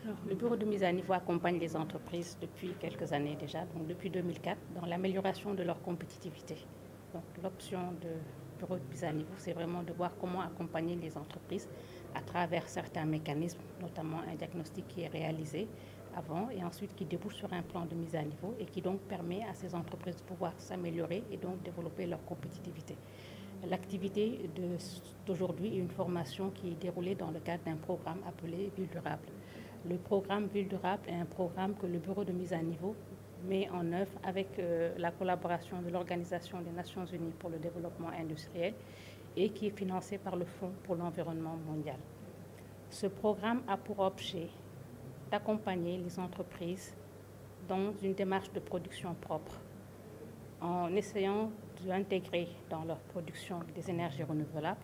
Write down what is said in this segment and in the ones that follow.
Alors, le bureau de mise à niveau accompagne les entreprises depuis quelques années déjà, donc depuis 2004, dans l'amélioration de leur compétitivité. Donc l'option de bureau de mise à niveau, c'est vraiment de voir comment accompagner les entreprises à travers certains mécanismes, notamment un diagnostic qui est réalisé avant et ensuite qui débouche sur un plan de mise à niveau et qui donc permet à ces entreprises de pouvoir s'améliorer et donc développer leur compétitivité. L'activité d'aujourd'hui est une formation qui est déroulée dans le cadre d'un programme appelé Ville durable. Le programme Ville durable est un programme que le bureau de mise à niveau met en œuvre avec la collaboration de l'Organisation des Nations Unies pour le développement industriel et qui est financé par le Fonds pour l'environnement mondial. Ce programme a pour objet d'accompagner les entreprises dans une démarche de production propre en essayant d'intégrer dans leur production des énergies renouvelables,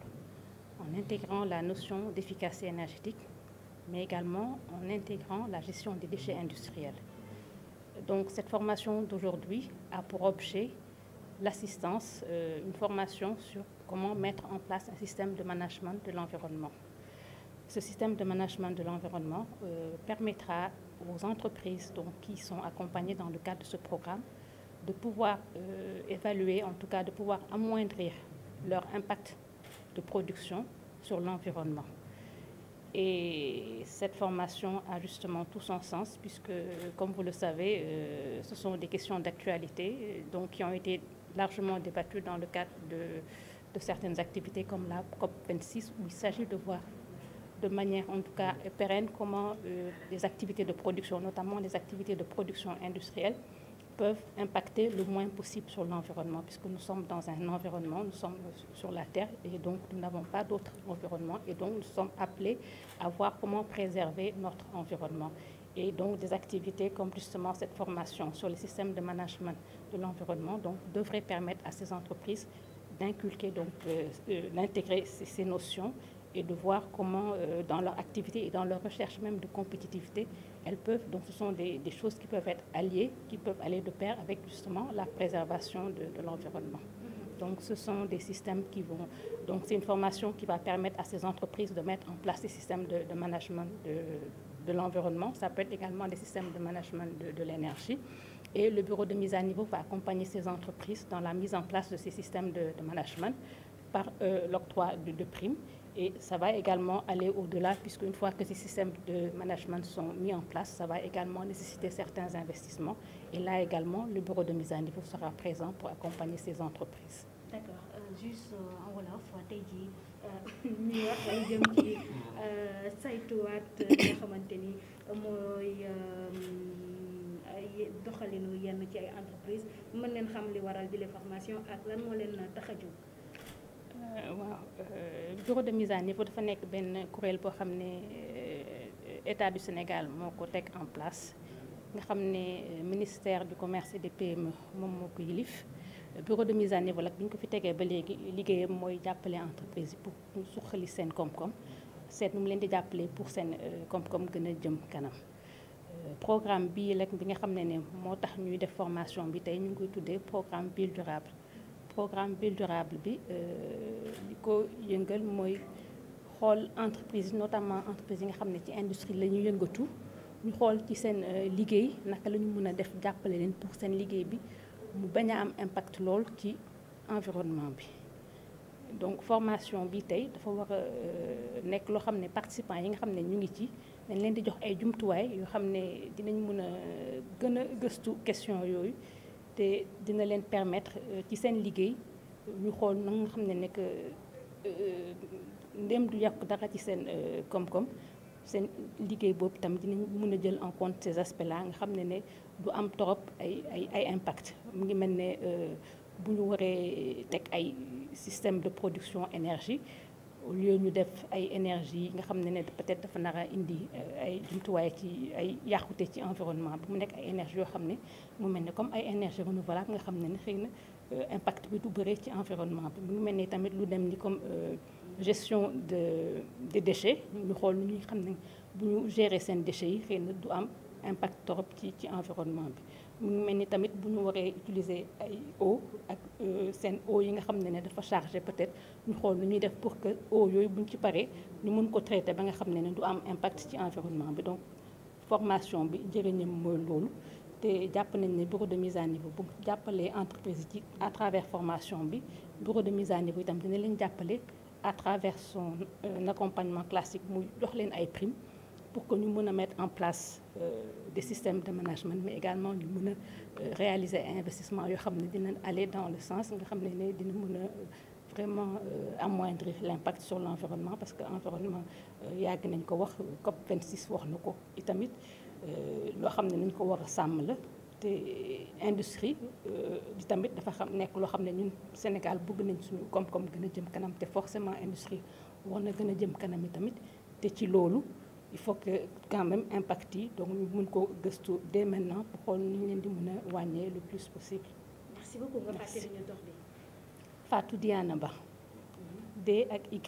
en intégrant la notion d'efficacité énergétique, mais également en intégrant la gestion des déchets industriels. Donc cette formation d'aujourd'hui a pour objet l'assistance, une formation sur comment mettre en place un système de management de l'environnement. Ce système de management de l'environnement permettra aux entreprises qui sont accompagnées dans le cadre de ce programme de pouvoir évaluer, en tout cas de pouvoir amoindrir leur impact de production sur l'environnement. Et cette formation a justement tout son sens puisque, comme vous le savez, ce sont des questions d'actualité qui ont été largement débattues dans le cadre de certaines activités comme la COP26 où il s'agit de voir de manière en tout cas pérenne comment les activités de production, notamment les activités de production industrielle, peuvent impacter le moins possible sur l'environnement, puisque nous sommes dans un environnement, nous sommes sur la Terre, et donc nous n'avons pas d'autre environnement, et donc nous sommes appelés à voir comment préserver notre environnement. Et donc des activités comme justement cette formation sur les systèmes de management de l'environnement devraient permettre à ces entreprises d'inculquer, d'intégrer ces notions et de voir comment, dans leur activité et dans leur recherche même de compétitivité, elles peuvent, donc ce sont des choses qui peuvent être alliées, qui peuvent aller de pair avec justement la préservation de l'environnement. Donc ce sont des systèmes qui vont, donc c'est une formation qui va permettre à ces entreprises de mettre en place des systèmes de management de l'environnement. Ça peut être également des systèmes de management de l'énergie. Et le bureau de mise à niveau va accompagner ces entreprises dans la mise en place de ces systèmes de management par l'octroi de primes. Et ça va également aller au-delà, puisqu'une fois que ces systèmes de management sont mis en place, ça va également nécessiter certains investissements. Et là également, le bureau de mise à niveau sera présent pour accompagner ces entreprises. D'accord. Juste en wolof tey jii ñuy wax ay jëm ci saytuwaat nga xamante ni mooy ay doxalinu yenn ci ay entreprise mën leen xam li waral bi les formation ak lan moo leen tax a jóg. waaw bureau de mise à niveau dafa nekk benn kuréel boo xam ne État du Sénégal moo ko teg en place nga xam ne ministère du commerce et des PME moom moo ko yilif. Bureau de mise à niveau nag bi ñu ko fi tegee ba léegi liggéeyam mooy jàppale entreprise yi pour ñu suqali seen koom-koom seet nu mu leen di jàppale pour seen koom-koom gën a jëm kanam. Programme bii rek bi nga xam ne moo tax ñuy def formation bi tey ñu ngi koy tuddee programme Ville durable. Programme Ville durable bi li ko yëngal mooy xool entreprise notamment entreprise yi nga xam ne ci industrie la ñu yëngatu ñu xool ci seen liggéey naka la ñu mën a def jàppale leen pour seen liggéey bi mu bañ a am impact lool ci environnement bi. Donc formation bi tey dafa war a nekk loo xam ne participants yi nga xam ne ñu ngi ci dañ leen di jox ay jumtuwaay yoo xam ne dinañ mën a gën a gëstu question yooyu te dina leen permettre ci seen liggéey ñu xool na nga xam ne nekk ndem du yàq dara ci seen koom-koom seen liggéey boobu tam dinañ mën a jël en compte ces aspects là nga xam ne du am trop ay impact mu ngi mel ne bu ñu waree teg ay système de production énergie au lieu ñu def ay énergie nga xam ne peut-être dafa nar a indi ay jumtuwaay ci ay yàqute ci environnement bi mu nekk ay énergie yoo xam ne mu mel ne comme ay énergie renouvelable nga xam ne xëy na impact bi du bëre ci environnement bi mu ngi mel ne tamit lu dem ni comme gestion des déchets ñu xool nu ñuy xam ne bu ñu gérer seen déchets yi xëy na du am impact trop ci environnement bi mu ngi mel ni tamit bu ñu waree utiliser ay eau ak seen eau yi nga xam ne dafa chargé peut-être ñu xool nu ñuy def pour que eau yooyu buñ ci paree ñu mën ko traiter ba nga xam ne du am impact ci environnement bi. Donc formation bi njëriñam mooy loolu te jàpp nañ ne bureau de mise à niveau bu jàppalee entreprise yi à travers formation bi bureau de mise à niveau itam dina leen jàppale à travers son accompagnement classique muy jox leen ay primes pour que ñu mën a mettre en place des systèmes de management mais également ñu mën a réaliser ay investissement yoo xam ne dina aller dans le sens nga xam ne dina mën a vraiment amoindrir l'impact sur l'environnement parce que environnement yàgg nañ ko wax COP 26 wax na ko itamit loo xam ne nañ ko war a sàmm la te industrie di tamit dafa xam nekk loo xam ne ñun Sénégal bëgg nañ suñu koom-koom gën a jëm kanam te forcément industrie war na gën a jëm kanam i tamit te ci loolu il faut que quand même impact yi donc ñu mën ko gëstu dès maintenant pour xool ni ñu leen di mën a wàññee le plus possible. Merci beaucoup nga fàttali ñu dox bi. Fatou Diana Ba. D ak Y.